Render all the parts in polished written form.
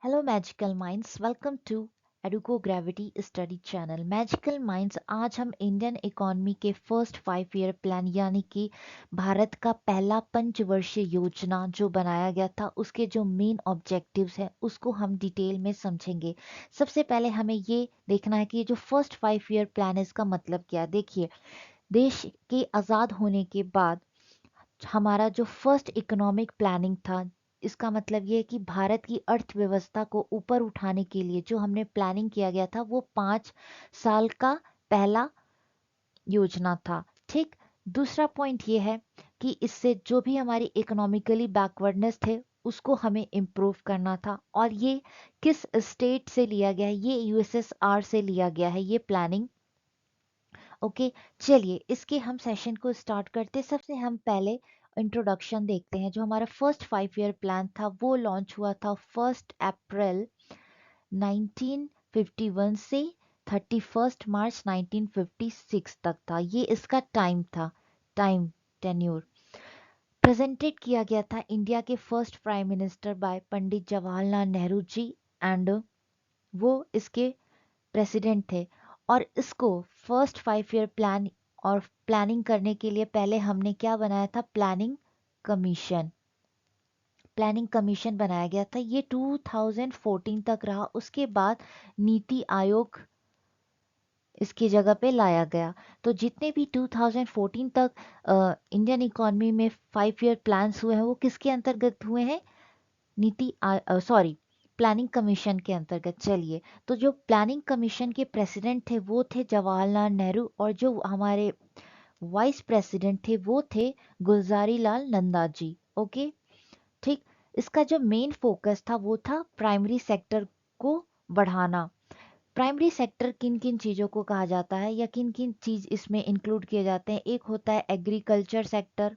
Hello magical minds, welcome to Educo gravity study channel. Magical minds, आज हम Indian economy के first 5 year plan यानी कि भारत का पहला पंचवर्षीय योजना जो बनाया गया था उसके जो मेन ऑब्जेक्टिव्स हैं उसको हम डिटेल में समझेंगे। सबसे पहले हमें ये देखना है कि ये जो फर्स्ट 5 ईयर प्लान है इसका मतलब क्या है। देखिए, देश के आज़ाद होने के बाद हमारा जो फर्स्ट इकोनॉमिक प्लानिंग था, इसका मतलब ये है कि भारत की अर्थव्यवस्था को ऊपर उठाने के लिए जो हमने प्लानिंग किया गया था वो 5 साल का पहला योजना था। ठीक। दूसरा पॉइंट ये है कि इससे जो भी हमारी इकोनॉमिकली बैकवर्डनेस थे उसको हमें इम्प्रूव करना था, और ये किस स्टेट से लिया गया है, ये यूएसएसआर से लिया गया है ये प्लानिंग। ओके, चलिए इसके हम सेशन को स्टार्ट करते हैं। सबसे हम पहले इंट्रोडक्शन देखते हैं। जो हमारा फर्स्ट 5 ईयर प्लान था वो लॉन्च हुआ था 1 अप्रैल 1951 से 31 मार्च 1956 तक था। ये इसका टाइम था, टाइम टेन्योर। प्रेजेंटेड किया गया था इंडिया के first prime minister by Pandit Jawaharlal Nehru ji, and वो इसके प्रेसिडेंट थे। और इसको फर्स्ट 5 ईयर प्लान और प्लानिंग करने के लिए पहले हमने क्या बनाया था, प्लानिंग कमीशन। प्लानिंग कमीशन बनाया गया था, ये 2014 तक रहा। उसके बाद नीति आयोग इसकी जगह पे लाया गया। तो जितने भी 2014 तक इंडियन इकोनॉमी में 5 ईयर प्लान्स हुए हैं वो किसके अंतर्गत हुए हैं, सॉरी, प्लानिंग कमीशन के अंतर्गत। चलिए, तो जो प्लानिंग कमीशन के प्रेसिडेंट थे वो थे जवाहरलाल नेहरू, और जो हमारे वाइस प्रेसिडेंट थे वो थे गुलजारी लाल नंदा जी। ओके, ठीक। इसका जो मेन फोकस था वो था प्राइमरी सेक्टर को बढ़ाना। प्राइमरी सेक्टर किन किन चीज़ों को कहा जाता है या किन किन चीज़ इसमें इंक्लूड किए जाते हैं। एक होता है agriculture sector,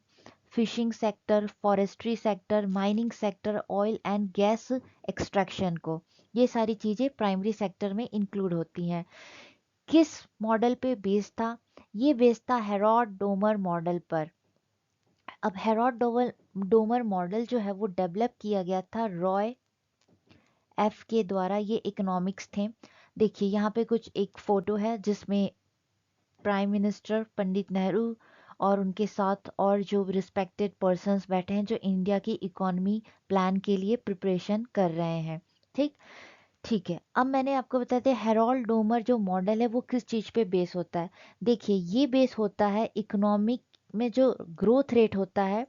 fishing sector, forestry sector, mining sector, oil and gas extraction को। ये सारी चीज़ें प्राइमरी सेक्टर में इंक्लूड होती हैं। किस मॉडल पे बेस्ड था, ये बेस्ड था हेरॉड डोमर मॉडल पर। अब हेरॉड डोमर मॉडल जो है वो डेवलप किया गया था रॉय एफ के द्वारा। ये इकोनॉमिक्स थे। देखिए यहाँ पे कुछ एक फोटो है जिसमें प्राइम मिनिस्टर पंडित नेहरू और उनके साथ और जो रिस्पेक्टेड पर्सन्स बैठे हैं जो इंडिया की इकोनॉमी प्लान के लिए प्रिपरेशन कर रहे हैं। ठीक, ठीक है। अब मैंने आपको बताया था हेरोल्ड डोमर जो मॉडल है वो किस चीज़ पे बेस होता है। देखिए, ये बेस होता है इकोनॉमिक में जो ग्रोथ रेट होता है,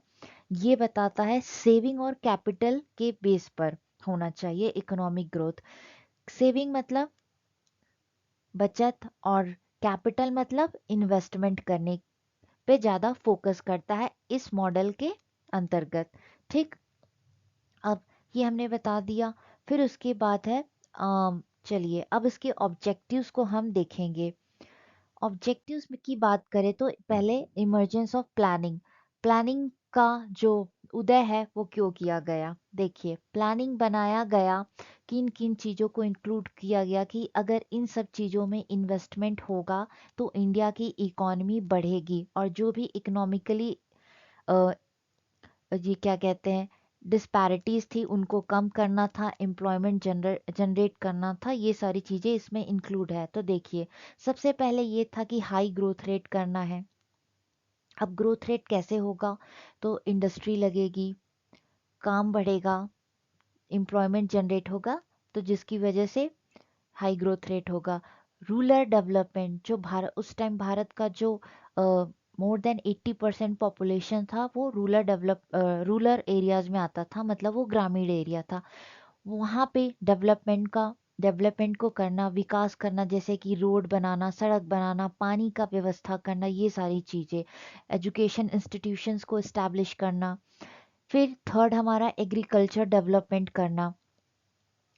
ये बताता है सेविंग और कैपिटल के बेस पर होना चाहिए इकोनॉमिक ग्रोथ। सेविंग मतलब बचत, और कैपिटल मतलब इन्वेस्टमेंट करने पे ज़्यादा फोकस करता है इस मॉडल के अंतर्गत। ठीक। अब ये हमने बता दिया। फिर उसके बाद है चलिए अब इसके ऑब्जेक्टिव्स को हम देखेंगे। ऑब्जेक्टिव्स की बात करें तो पहले इमर्जेंस ऑफ प्लानिंग। प्लानिंग का जो उदय है वो क्यों किया गया। देखिए, प्लानिंग बनाया गया, किन किन चीज़ों को इंक्लूड किया गया कि अगर इन सब चीज़ों में इन्वेस्टमेंट होगा तो इंडिया की इकोनॉमी बढ़ेगी, और जो भी इकोनॉमिकली ये क्या कहते हैं डिस्पैरिटीज थी उनको कम करना था, एम्प्लॉयमेंट जनरेट करना था। ये सारी चीज़ें इसमें इंक्लूड है। तो देखिए, सबसे पहले ये था कि हाई ग्रोथ रेट करना है। अब ग्रोथ रेट कैसे होगा, तो इंडस्ट्री लगेगी, काम बढ़ेगा, एम्प्लॉयमेंट जनरेट होगा, तो जिसकी वजह से हाई ग्रोथ रेट होगा। रूरल डेवलपमेंट, जो भारत उस टाइम भारत का जो मोर देन 80% पॉपुलेशन था वो रूरल एरियाज में आता था, मतलब वो ग्रामीण एरिया था। वहाँ पे डेवलपमेंट को करना, विकास करना, जैसे कि रोड बनाना, सड़क बनाना, पानी का व्यवस्था करना, ये सारी चीज़ें। एजुकेशन इंस्टीट्यूशंस को इस्टेब्लिश करना। फिर थर्ड हमारा एग्रीकल्चर डेवलपमेंट करना।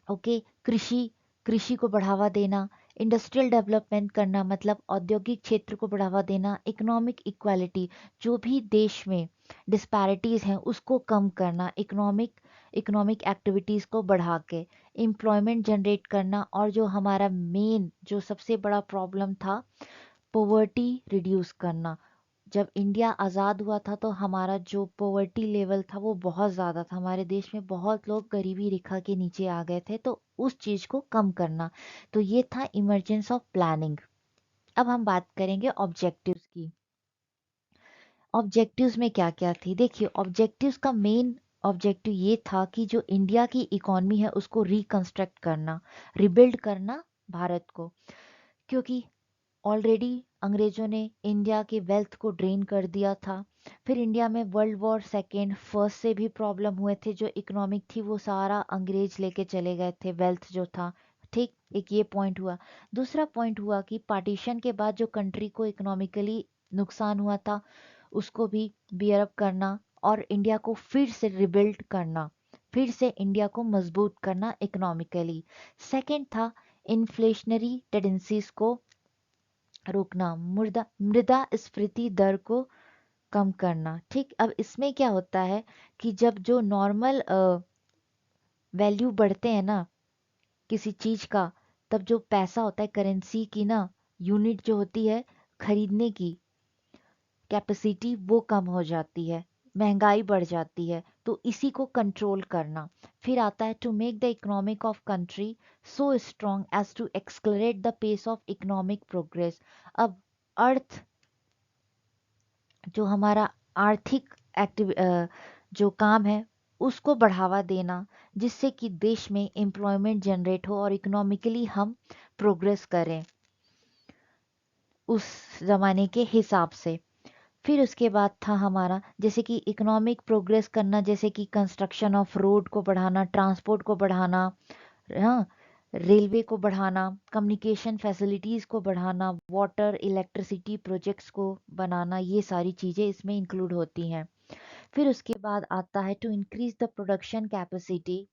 ओके, कृषि कृषि को बढ़ावा देना। इंडस्ट्रियल डेवलपमेंट करना मतलब औद्योगिक क्षेत्र को बढ़ावा देना। इकोनॉमिक इक्वालिटी, जो भी देश में डिस्पैरिटीज हैं उसको कम करना, इकोनॉमिक एक्टिविटीज़ को बढ़ा के एम्प्लॉयमेंट जनरेट करना। और जो हमारा मेन जो सबसे बड़ा प्रॉब्लम था, पोवर्टी रिड्यूस करना। जब इंडिया आज़ाद हुआ था तो हमारा जो पॉवर्टी लेवल था वो बहुत ज़्यादा था, हमारे देश में बहुत लोग गरीबी रेखा के नीचे आ गए थे, तो उस चीज़ को कम करना, तो ये था इमरजेंस ऑफ प्लानिंग। अब हम बात करेंगे ऑब्जेक्टिव्स की। ऑब्जेक्टिव्स में क्या क्या थी, देखिए ऑब्जेक्टिव्स का मेन ऑब्जेक्टिव ये था कि जो इंडिया की इकोनॉमी है उसको रिकंस्ट्रक्ट करना, रिबिल्ड करना भारत को, क्योंकि ऑलरेडी अंग्रेजों ने इंडिया के वेल्थ को ड्रेन कर दिया था। फिर इंडिया में वर्ल्ड वॉर सेकेंड फर्स्ट से भी प्रॉब्लम हुए थे, जो इकोनॉमिक थी वो सारा अंग्रेज लेके चले गए थे, वेल्थ जो था। ठीक, एक ये पॉइंट हुआ। दूसरा पॉइंट हुआ कि पार्टीशन के बाद जो कंट्री को इकोनॉमिकली नुकसान हुआ था उसको भी बियर अप करना और इंडिया को फिर से रिबिल्ड करना, फिर से इंडिया को मजबूत करना इकोनॉमिकली। सेकेंड था इन्फ्लेशनरी टेंडेंसीज को रोकना, मृदा स्फीति दर को कम करना। ठीक, अब इसमें क्या होता है कि जब जो नॉर्मल वैल्यू बढ़ते हैं ना किसी चीज का, तब जो पैसा होता है करेंसी की ना यूनिट जो होती है खरीदने की कैपेसिटी वो कम हो जाती है, महंगाई बढ़ जाती है, तो इसी को कंट्रोल करना। फिर आता है to make the economic of country so strong as to accelerate the pace of economic progress. अब अर्थ जो हमारा आर्थिक एक्टिव जो काम है उसको बढ़ावा देना, जिससे कि देश में एम्प्लॉयमेंट जनरेट हो और इकोनॉमिकली हम प्रोग्रेस करें उस ज़माने के हिसाब से। फिर उसके बाद था हमारा जैसे कि इकोनॉमिक प्रोग्रेस करना, जैसे कि कंस्ट्रक्शन ऑफ रोड को बढ़ाना, ट्रांसपोर्ट को बढ़ाना, हाँ, रेलवे को बढ़ाना, कम्युनिकेशन फैसिलिटीज़ को बढ़ाना, वाटर इलेक्ट्रिसिटी प्रोजेक्ट्स को बनाना, ये सारी चीज़ें इसमें इंक्लूड होती हैं। फिर उसके बाद आता है to increase the production capacity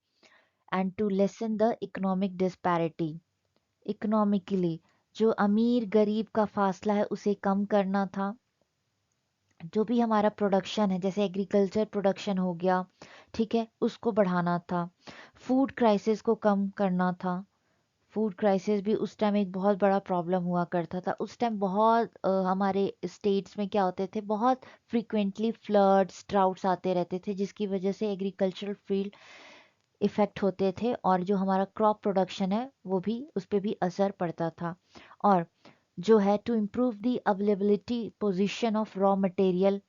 and to lessen the economic disparity. Economically जो अमीर गरीब का फासला है उसे कम करना था। जो भी हमारा प्रोडक्शन है जैसे एग्रीकल्चर प्रोडक्शन हो गया, ठीक है, उसको बढ़ाना था। फूड क्राइसिस को कम करना था। फूड क्राइसिस भी उस टाइम एक बहुत बड़ा प्रॉब्लम हुआ करता था। उस टाइम बहुत हमारे स्टेट्स में क्या होते थे, बहुत फ्रीक्वेंटली फ्लड्स ड्राउट्स आते रहते थे, जिसकी वजह से एग्रीकल्चरल फील्ड इफ़ेक्ट होते थे और जो हमारा क्रॉप प्रोडक्शन है वो भी उस पर भी असर पड़ता था। और जो है to improve the availability position of raw material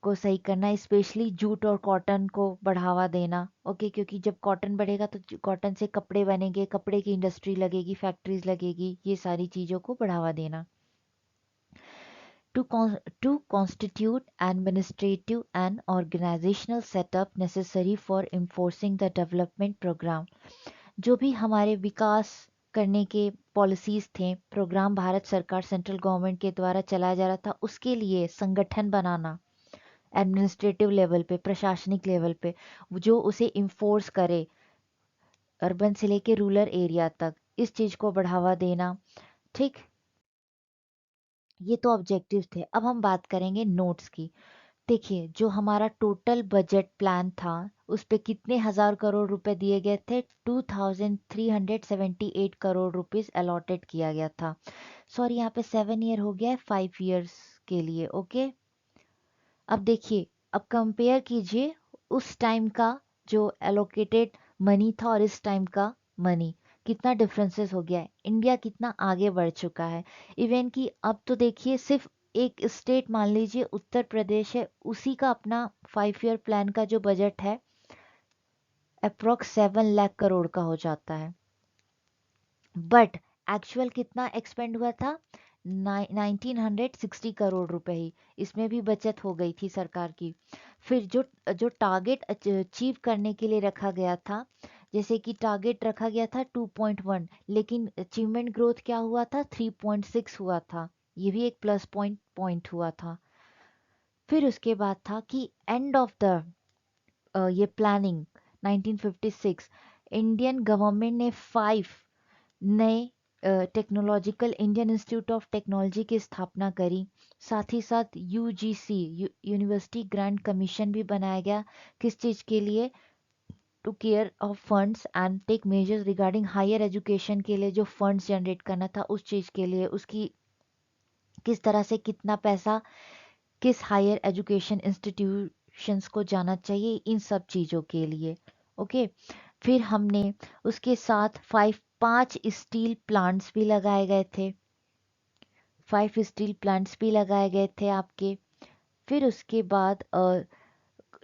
को सही करना, स्पेशली जूट और कॉटन को बढ़ावा देना। ओके, क्योंकि जब कॉटन बढ़ेगा तो कॉटन से कपड़े बनेंगे, कपड़े की इंडस्ट्री लगेगी, फैक्ट्रीज लगेगी, ये सारी चीज़ों को बढ़ावा देना। To constitute administrative and organizational setup necessary for enforcing the development program। जो भी हमारे विकास करने के पॉलिसीज थे, प्रोग्राम भारत सरकार सेंट्रल गवर्नमेंट के द्वारा चलाया जा रहा था, उसके लिए संगठन बनाना एडमिनिस्ट्रेटिव लेवल पे, प्रशासनिक लेवल पे, जो उसे इन्फोर्स करे अर्बन से लेके रूरल एरिया तक, इस चीज को बढ़ावा देना। ठीक, ये तो ऑब्जेक्टिव थे। अब हम बात करेंगे नोट्स की। देखिए जो हमारा टोटल बजट प्लान था उस पे कितने हजार करोड़ रुपए दिए गए थे, 2378 करोड़ रुपीस अलॉटेड किया गया था। सॉरी, यहाँ पे 7 ईयर हो गया है, 5 ईयर्स के लिए। ओके, अब देखिए, अब कंपेयर कीजिए उस टाइम का जो एलोकेटेड मनी था और इस टाइम का मनी, कितना डिफरेंसेस हो गया है, इंडिया कितना आगे बढ़ चुका है। इवन कि अब तो देखिए सिर्फ एक स्टेट मान लीजिए उत्तर प्रदेश है, उसी का अपना 5 ईयर प्लान का जो बजट है अप्रोक्स 7 लाख करोड़ का हो जाता है, बट एक्चुअल कितना एक्सपेंड हुआ था, 1960 करोड़ रुपए ही, इसमें भी बचत हो गई थी सरकार की। फिर जो जो टारगेट अचीव करने के लिए रखा गया था, जैसे कि टारगेट रखा गया था 2.1, लेकिन अचीवमेंट ग्रोथ क्या हुआ था, 3.6 हुआ था, ये भी एक प्लस पॉइंट हुआ था। फिर उसके बाद था कि एंड ऑफ द ये प्लानिंग 1956 इंडियन गवर्नमेंट ने 5 नए technological Indian institute of technology की स्थापना करी। साथ ही साथ यूजीसी यूनिवर्सिटी ग्रांट कमीशन भी बनाया गया, किस चीज़ के लिए, to care of funds and take measures regarding higher education के लिए जो फंड्स जनरेट करना था उस चीज़ के लिए, उसकी किस तरह से कितना पैसा किस हायर एजुकेशन इंस्टीट्यूशंस को जाना चाहिए, इन सब चीज़ों के लिए। ओके, फिर हमने उसके साथ 5 स्टील प्लांट्स भी लगाए गए थे, 5 स्टील प्लांट्स भी लगाए गए थे आपके। फिर उसके बाद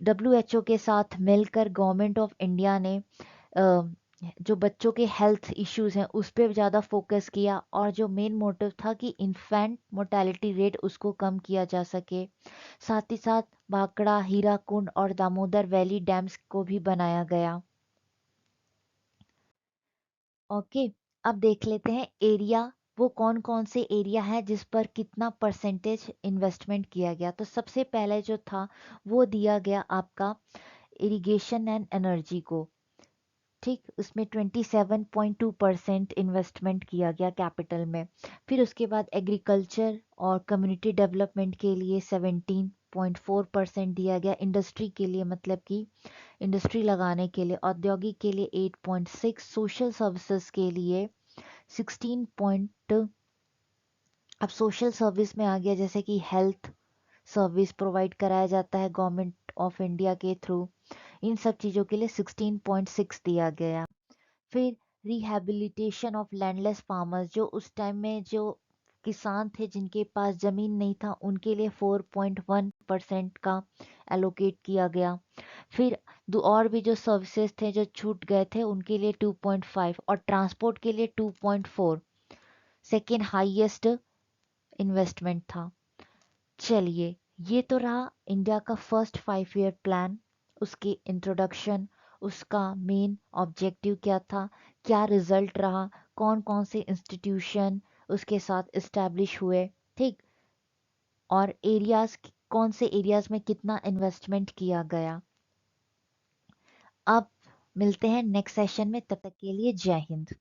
WHO के साथ मिलकर गवर्नमेंट ऑफ इंडिया ने जो बच्चों के हेल्थ इश्यूज हैं उस पर ज़्यादा फोकस किया, और जो मेन मोटिव था कि इन्फेंट मोर्टेलिटी रेट उसको कम किया जा सके। साथ ही साथ भाखड़ा, हीराकुंड और दामोदर वैली डैम्स को भी बनाया गया। ओके, अब देख लेते हैं एरिया, वो कौन कौन से एरिया है जिस पर कितना परसेंटेज इन्वेस्टमेंट किया गया। तो सबसे पहले जो था वो दिया गया आपका इरिगेशन एंड एनर्जी को, ठीक, उसमें 27.2% इन्वेस्टमेंट किया गया कैपिटल में। फिर उसके बाद एग्रीकल्चर और कम्युनिटी डेवलपमेंट के लिए 17.4% दिया गया, इंडस्ट्री के लिए मतलब कि इंडस्ट्री लगाने के लिए, औद्योगिक के लिए 8.6, सोशल सर्विसेज के लिए 16 पॉइंट। अब सोशल सर्विस में आ गया जैसे कि हेल्थ सर्विस प्रोवाइड कराया जाता है गवर्नमेंट ऑफ इंडिया के थ्रू, इन सब चीज़ों के लिए 16.6 दिया गया। फिर रिहैबिलिटेशन ऑफ लैंडलेस फार्मर्स, जो उस टाइम में जो किसान थे जिनके पास जमीन नहीं था उनके लिए 4.1% का एलोकेट किया गया। फिर और भी जो सर्विसेज थे जो छूट गए थे उनके लिए 2.5, और ट्रांसपोर्ट के लिए 2.4 सेकेंड हाईएस्ट इन्वेस्टमेंट था। चलिए, ये तो रहा इंडिया का फर्स्ट 5 ईयर प्लान, उसकी इंट्रोडक्शन, उसका मेन ऑब्जेक्टिव क्या था, क्या रिजल्ट रहा, कौन कौन से इंस्टीट्यूशन उसके साथ इस्टेब्लिश हुए, ठीक, और एरियाज, कौन से एरियाज में कितना इन्वेस्टमेंट किया गया। अब मिलते हैं नेक्स्ट सेशन में, तब तक के लिए जय हिंद।